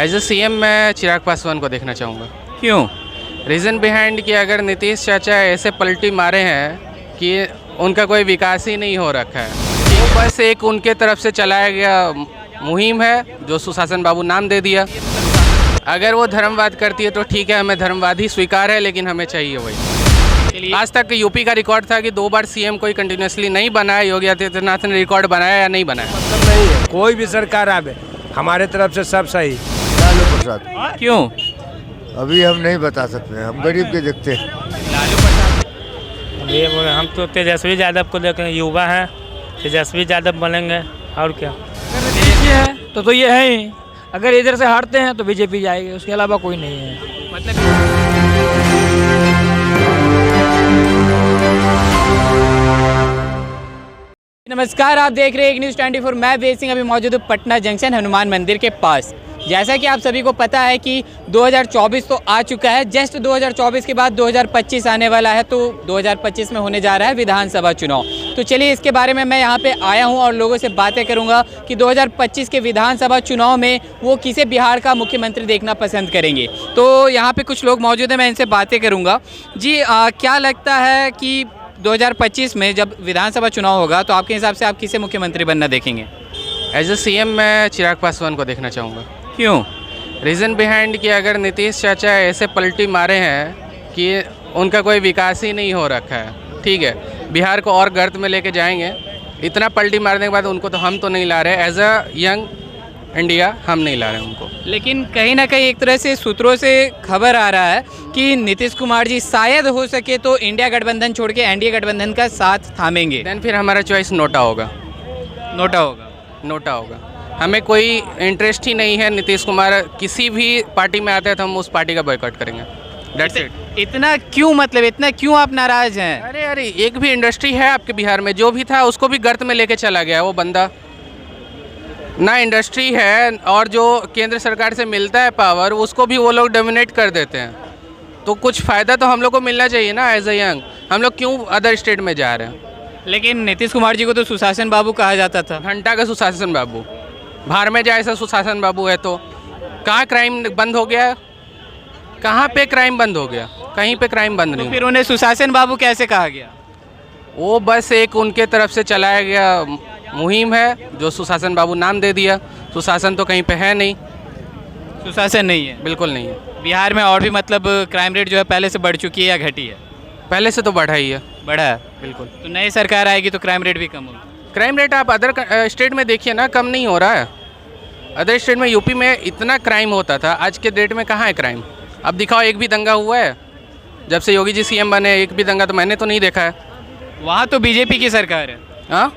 As a CM मैं चिराग पासवान को देखना चाहूँगा। क्यों? रीज़न बिहाइंड कि अगर नीतीश चाचा ऐसे पलटी मारे हैं कि उनका कोई विकास ही नहीं हो रखा है, वो बस एक उनके तरफ से चलाया गया मुहिम है जो सुशासन बाबू नाम दे दिया। अगर वो धर्मवाद करती है तो ठीक है, हमें धर्मवाद ही स्वीकार है, लेकिन हमें चाहिए वही। आज तक यूपी का रिकॉर्ड था कि 2 बार सीएम कोई कंटिन्यूसली नहीं बनाया। योगी आदित्यनाथ ने रिकॉर्ड बनाया या नहीं बनाया? मतलब नहीं है, कोई भी सरकार आवे हमारे तरफ से सब सही। लालू प्रसाद। क्यों? अभी हम नहीं बता सकते, हम गरीब के देखते हैं। लालू प्रसाद। ये बोले हम तो तेजस्वी यादव को देखें, युवा है, तेजस्वी यादव बनेंगे और क्या। देखिए है तो ये है ही, अगर इधर से हारते हैं तो बीजेपी जाएगी, उसके अलावा कोई नहीं है। नमस्कार, आप देख रहे हैं एक न्यूज़ 24। मैं वेद सिंह अभी मौजूद हूँ पटना जंक्शन हनुमान मंदिर के पास। जैसा कि आप सभी को पता है कि 2024 तो आ चुका है, जस्ट 2024 के बाद 2025 आने वाला है, तो 2025 में होने जा रहा है विधानसभा चुनाव। तो चलिए इसके बारे में मैं यहाँ पे आया हूँ और लोगों से बातें करूँगा कि 2025 के विधानसभा चुनाव में वो किसे बिहार का मुख्यमंत्री देखना पसंद करेंगे। तो यहाँ पे कुछ लोग मौजूद हैं, मैं इनसे बातें करूँगा। जी क्या लगता है कि 2025 में जब विधानसभा चुनाव होगा तो आपके हिसाब से आप किसे मुख्यमंत्री बनना देखेंगे? एज ए सीएम मैं चिराग पासवान को देखना चाहूँगा। क्यों? रीज़न बिहाइंड कि अगर नीतीश चाचा ऐसे पलटी मारे हैं कि उनका कोई विकास ही नहीं हो रखा है, ठीक है, बिहार को और गर्त में लेके जाएंगे। इतना पलटी मारने के बाद उनको तो हम तो नहीं ला रहे, एज अ यंग इंडिया हम नहीं ला रहे उनको। लेकिन कहीं ना कहीं एक तरह से सूत्रों से खबर आ रहा है कि नीतीश कुमार जी शायद हो सके तो इंडिया गठबंधन छोड़ के एनडीए गठबंधन का साथ थामेंगे। देन फिर हमारा चॉइस नोटा होगा। नोटा होगा। नोटा होगा। हमें कोई इंटरेस्ट ही नहीं है नीतीश कुमार किसी भी पार्टी में आते हैं तो हम उस पार्टी का बॉयकॉट करेंगे। That's it. इतना क्यों, मतलब इतना क्यों आप नाराज हैं? अरे एक भी इंडस्ट्री है आपके बिहार में? जो भी था उसको भी गर्त में लेके चला गया वो बंदा। ना इंडस्ट्री है, और जो केंद्र सरकार से मिलता है पावर उसको भी वो लोग डोमिनेट कर देते हैं। तो कुछ फ़ायदा तो हम लोग को मिलना चाहिए ना एज ए यंग। हम लोग क्यों अदर स्टेट में जा रहे हैं? लेकिन नीतीश कुमार जी को तो सुशासन बाबू कहा जाता था। घंटा का सुशासन बाबू, बाहर में जाए ऐसा सुशासन बाबू है तो कहाँ क्राइम बंद हो गया? कहाँ पे क्राइम बंद हो गया? कहीं पे क्राइम बंद नहीं। तो फिर उन्हें सुशासन बाबू कैसे कहा गया? वो बस एक उनके तरफ से चलाया गया मुहिम है जो सुशासन बाबू नाम दे दिया। सुशासन तो कहीं पे है नहीं। सुशासन नहीं है, बिल्कुल नहीं है। बिहार में और भी मतलब क्राइम रेट जो है पहले से बढ़ चुकी है या घटी है? पहले से तो बढ़ा ही है। बढ़ा है, बिल्कुल। तो नई सरकार आएगी तो क्राइम रेट भी कम होगा। क्राइम रेट आप अदर स्टेट में देखिए ना, कम नहीं हो रहा है। अदर स्टेट में, यूपी में इतना क्राइम होता था, आज के डेट में कहाँ है क्राइम? अब दिखाओ, एक भी दंगा हुआ है जब से योगी जी सीएम बने? एक भी दंगा तो मैंने तो नहीं देखा है। वहाँ तो बीजेपी की सरकार है। हाँ,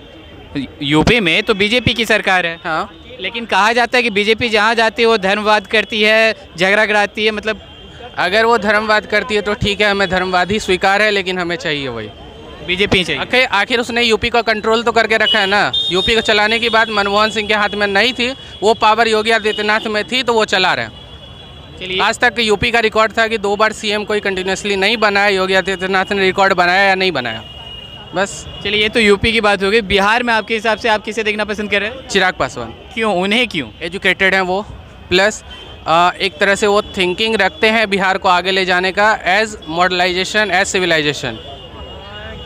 यूपी में तो बीजेपी की सरकार है। हाँ। लेकिन कहा जाता है कि बीजेपी जहाँ जाती है वो धर्मवाद करती है, झगड़ा कराती है। मतलब अगर वो धर्मवाद करती है तो ठीक है, हमें धर्मवाद ही स्वीकार है, लेकिन हमें चाहिए वही बीजेपी चाहिए। आखिर उसने यूपी का कंट्रोल तो करके रखा है ना। यूपी को चलाने की बात मनमोहन सिंह के हाथ में नहीं थी, वो पावर योगी आदित्यनाथ में थी, तो वो चला रहे हैं। चलिए, आज तक यूपी का रिकॉर्ड था कि 2 बार सीएम कोई कंटिन्यूसली नहीं बनाया। योगी आदित्यनाथ ने रिकॉर्ड बनाया या नहीं बनाया? बस। चलिए ये तो यूपी की बात हो गई। बिहार में आपके हिसाब से आप किसे देखना पसंद कर रहे हैं? चिराग पासवान। क्यों? उन्हें क्यों? एजुकेटेड हैं वो, प्लस एक तरह से वो थिंकिंग रखते हैं बिहार को आगे ले जाने का, एज मॉडर्नाइजेशन, एज सिविलाइजेशन।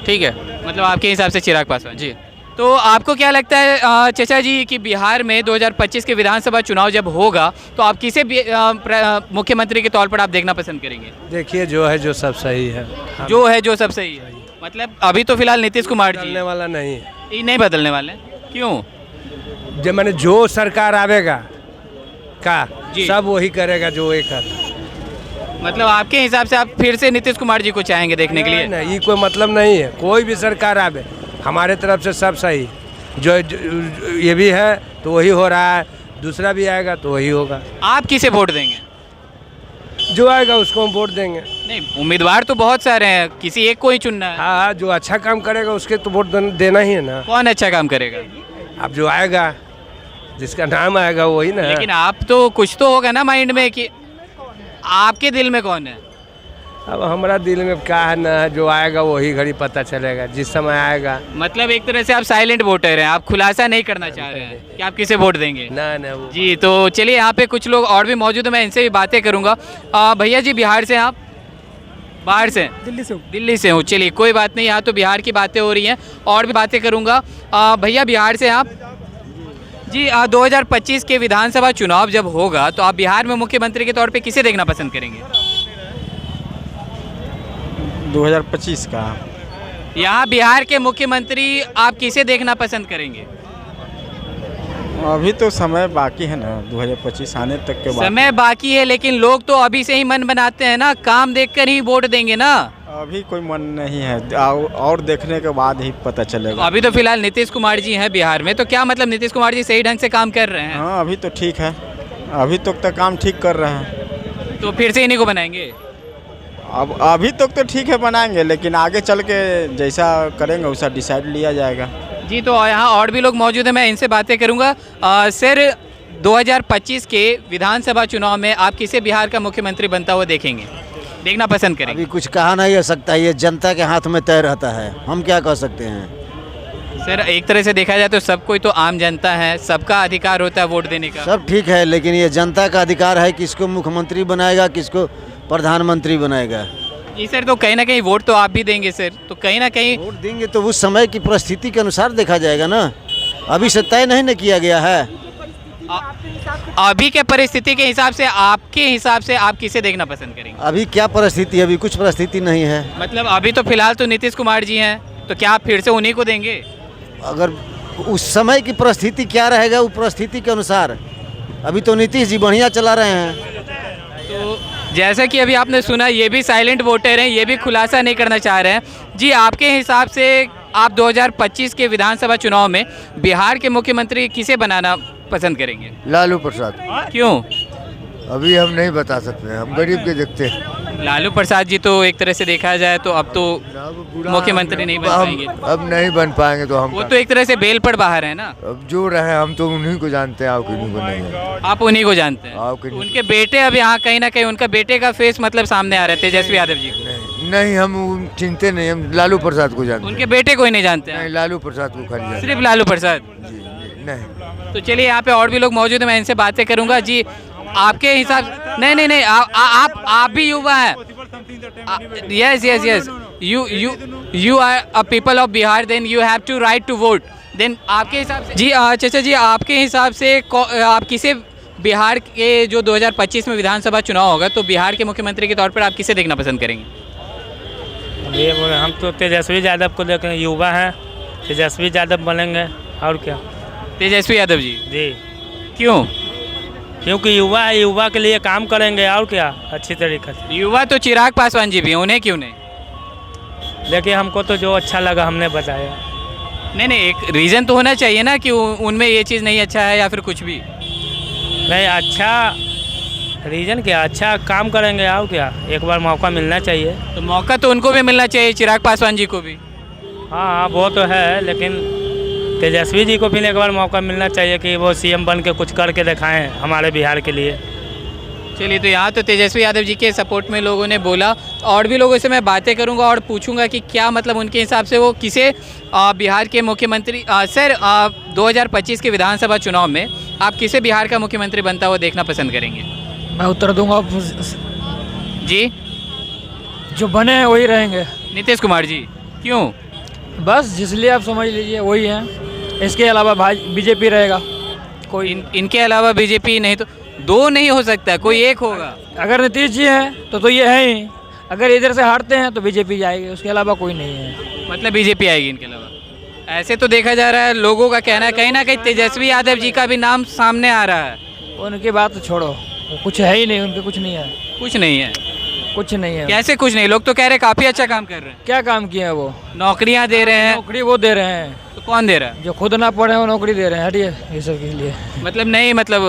ठीक है, मतलब आपके हिसाब से चिराग पासवान जी। तो आपको क्या लगता है चाचा जी कि बिहार में 2025 के विधानसभा चुनाव जब होगा तो आप किसे मुख्यमंत्री के तौर पर आप देखना पसंद करेंगे? देखिए जो है जो सब सही है। जो है जो सब सही है। मतलब अभी तो फिलहाल नीतीश कुमार जी बदलने वाला नहीं है। ये नहीं बदलने वाले? क्यों? जब मैंने जो सरकार आवेगा का जी। सब वही करेगा जो एक है। मतलब आपके हिसाब से आप फिर से नीतीश कुमार जी को चाहेंगे देखने के लिए? नहीं, ये कोई मतलब नहीं है। कोई भी सरकार आवे हमारे तरफ से सब सही। जो ये भी है तो वही हो रहा है, दूसरा भी आएगा तो वही होगा। आप किसे वोट देंगे? जो आएगा उसको हम वोट देंगे। नहीं, उम्मीदवार तो बहुत सारे हैं, किसी एक को ही चुनना है। हाँ, जो अच्छा काम करेगा उसके तो वोट देना ही है ना। कौन अच्छा काम करेगा? अब जो आएगा, जिसका नाम आएगा वही ना। लेकिन आप तो कुछ तो होगा ना माइंड में कि आपके दिल में कौन है? अब हमारा दिल में क्या है ना, जो आएगा वही घड़ी पता चलेगा, जिस समय आएगा। मतलब एक तरह से आप साइलेंट वोटर हैं, आप खुलासा नहीं करना चाह रहे हैं कि आप किसे वोट देंगे। ना ना वो जी, तो चलिए यहाँ पे कुछ लोग और भी मौजूद हैं, मैं इनसे भी बातें करूँगा। भैया जी, बिहार से हैं आप? बाहर से? दिल्ली से हूँ। चलिए कोई बात नहीं, यहाँ तो बिहार की बातें हो रही हैं, और भी बातें करूँगा। भैया बिहार से हैं आप? जी, 2025 के विधानसभा चुनाव जब होगा तो आप बिहार में मुख्यमंत्री के तौर पे किसे देखना पसंद करेंगे? 2025 का यहाँ बिहार के मुख्यमंत्री आप किसे देखना पसंद करेंगे? अभी तो समय बाकी है ना, 2025 आने तक के बाद। समय बाकी है, लेकिन लोग तो अभी से ही मन बनाते हैं ना, काम देखकर ही वोट देंगे ना। अभी कोई मन नहीं है, और देखने के बाद ही पता चलेगा। अभी तो फिलहाल नीतीश कुमार जी हैं बिहार में, तो क्या मतलब नीतीश कुमार जी सही ढंग से काम कर रहे हैं? हाँ, अभी तो ठीक है, अभी तक तो काम ठीक कर रहे हैं। तो फिर से इन्हीं को बनाएंगे? अब अभी तक तो ठीक है, बनाएंगे, लेकिन आगे चल के जैसा करेंगे वैसा डिसाइड लिया जाएगा। जी, तो यहाँ और भी लोग मौजूद हैं, मैं इनसे बातें करूँगा। सर, 2025 के विधानसभा चुनाव में आप किसे बिहार का मुख्यमंत्री बनता हुआ देखना पसंद करेंगे? अभी कुछ कहा नहीं जा सकता, ये जनता के हाथ में तय रहता है, हम क्या कह सकते हैं। सर, एक तरह से देखा जाए तो सब कोई तो आम जनता है, सबका अधिकार होता है वोट देने का। सब ठीक है, लेकिन ये जनता का अधिकार है, किसको मुख्यमंत्री बनाएगा, किसको प्रधानमंत्री बनाएगा। जी सर, तो कहीं ना कहीं वोट तो आप भी देंगे सर, तो कहीं ना कहीं वोट देंगे तो उस समय की परिस्थिति के अनुसार देखा जाएगा ना, अभी से तय नहीं न किया गया है। अभी के परिस्थिति के हिसाब से, आपके हिसाब से आप किसे देखना पसंद करेंगे? अभी क्या परिस्थिति है, अभी कुछ परिस्थिति नहीं है। मतलब अभी तो फिलहाल तो नीतीश कुमार जी हैं, तो क्या आप फिर से उन्हीं को देंगे? अगर उस समय की परिस्थिति क्या रहेगा, वो परिस्थिति के अनुसार। अभी तो नीतीश जी बढ़िया चला रहे हैं। तो जैसा कि अभी आपने सुना, ये भी साइलेंट वोटर हैं, ये भी खुलासा नहीं करना चाह रहे हैं। जी, आपके हिसाब से आप 2025 के विधानसभा चुनाव में बिहार के मुख्यमंत्री किसे बनाना पसंद करेंगे? लालू प्रसाद। क्यों? अभी हम नहीं बता सकते, हम गरीब के देखते हैं। लालू प्रसाद जी तो एक तरह से देखा जाए तो अब तो मुख्यमंत्री नहीं बन पाएंगे। अब नहीं बन पाएंगे तो हम वो तो एक तरह से बेल पर बाहर है ना। अब जो रहे हम तो उन्हीं को जानते हैं, आप किन्हीं को नहीं जानते। आप उन्हीं को जानते हैं? आप किन्हीं उनके बेटे अब यहाँ कहीं ना कहीं उनका बेटे का फेस मतलब सामने आ रहा है, तेजस्वी यादव जी को। नहीं, हम चिंते नहीं, हम लालू प्रसाद को जानते हैं। उनके बेटे को ही नहीं जानते हैं? नहीं, लालू प्रसाद को खाली जानते सिर्फ लालू प्रसाद? हैं। जी, नहीं। तो चलिए, यहाँ पे और भी लोग मौजूद हैं, मैं इनसे बातें करूंगा। जी, आपके हिसाब नहीं आप भी युवा हैं। Yes you are a people of Bihar, then you have to right to vote. Then आपके हिसाब से जी, चाचा जी, आपके हिसाब से आप किसे बिहार के जो 2025 में विधानसभा चुनाव होगा, तो बिहार के मुख्यमंत्री के तौर पर आप किसे देखना पसंद करेंगे? ये हम तो तेजस्वी यादव को देखेंगे, युवा हैं, तेजस्वी यादव बनेंगे, और क्या। तेजस्वी यादव जी? जी, क्यों? क्योंकि युवा है, युवा के लिए काम करेंगे, और क्या, अच्छी तरीके से। युवा तो चिराग पासवान जी भी हैं, उन्हें क्यों नहीं? देखिए, हमको तो जो अच्छा लगा हमने बताया। नहीं, एक रीज़न तो होना चाहिए ना कि उनमें ये चीज़ नहीं अच्छा है या फिर कुछ भी। नहीं, अच्छा रीज़न क्या, अच्छा काम करेंगे, और क्या, एक बार मौका मिलना चाहिए। तो मौका तो उनको भी मिलना चाहिए, चिराग पासवान जी को भी। हाँ, वो तो है, लेकिन तेजस्वी जी को फिर एक बार मौका मिलना चाहिए कि वो सीएम बन के कुछ करके दिखाएं हमारे बिहार के लिए। चलिए, तो यहाँ तो तेजस्वी यादव जी के सपोर्ट में लोगों ने बोला, और भी लोगों से मैं बातें करूँगा और पूछूंगा कि क्या मतलब उनके हिसाब से वो किसे बिहार के मुख्यमंत्री। सर, 2025 के विधानसभा चुनाव में आप किसे बिहार का मुख्यमंत्री बनता हुआ देखना पसंद करेंगे? मैं उत्तर दूंगा जी, जो बने हैं वही रहेंगे। नीतीश कुमार जी? क्यों? बस जिसलिए आप समझ लीजिए वही हैं, इसके अलावा भाई बीजेपी रहेगा कोई। इनके अलावा बीजेपी नहीं, तो दो नहीं हो सकता, कोई एक होगा। अगर नीतीश जी हैं तो ये है ही, अगर इधर से हारते हैं तो बीजेपी जाएगी, उसके अलावा कोई नहीं है। मतलब बीजेपी आएगी इनके अलावा? ऐसे तो देखा जा रहा है, लोगों का कहना है कहीं ना कहीं तेजस्वी यादव जी का भी नाम सामने आ रहा है। उनकी बात तो छोड़ो, कुछ है ही नहीं, उनके कुछ नहीं है। कुछ नहीं है? कुछ नहीं है। कैसे कुछ नहीं? लोग तो कह रहे हैं काफ़ी अच्छा काम कर रहे हैं। क्या काम किए हैं वो? नौकरियां दे रहे हैं। नौकरी वो दे रहे हैं। तो कौन दे रहा है? जो खुद ना पढ़े वो नौकरी दे रहे हैं, हटिए ये सब के लिए। मतलब नहीं, मतलब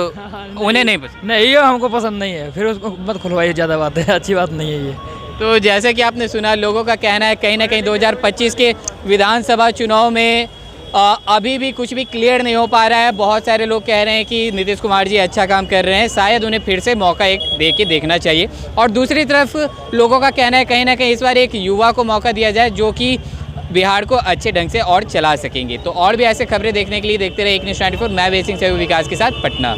उन्हें नहीं पसंद? नहीं, ये हमको पसंद नहीं है, फिर उसको मत खुलवाइए, ज़्यादा बात है, अच्छी बात नहीं है ये। तो जैसे कि आपने सुना, लोगों का कहना है कहीं ना कहीं 2025 के विधानसभा चुनाव में अभी भी कुछ भी क्लियर नहीं हो पा रहा है। बहुत सारे लोग कह रहे हैं कि नीतीश कुमार जी अच्छा काम कर रहे हैं, शायद उन्हें फिर से मौका एक दे के देखना चाहिए। और दूसरी तरफ लोगों का कहना है कहीं ना कहीं इस बार एक युवा को मौका दिया जाए जो कि बिहार को अच्छे ढंग से और चला सकेंगे। तो और भी ऐसे खबरें देखने के लिए देखते रहे एक न्यूज़ 24। मैं बेसिंग से विकास के साथ पटना।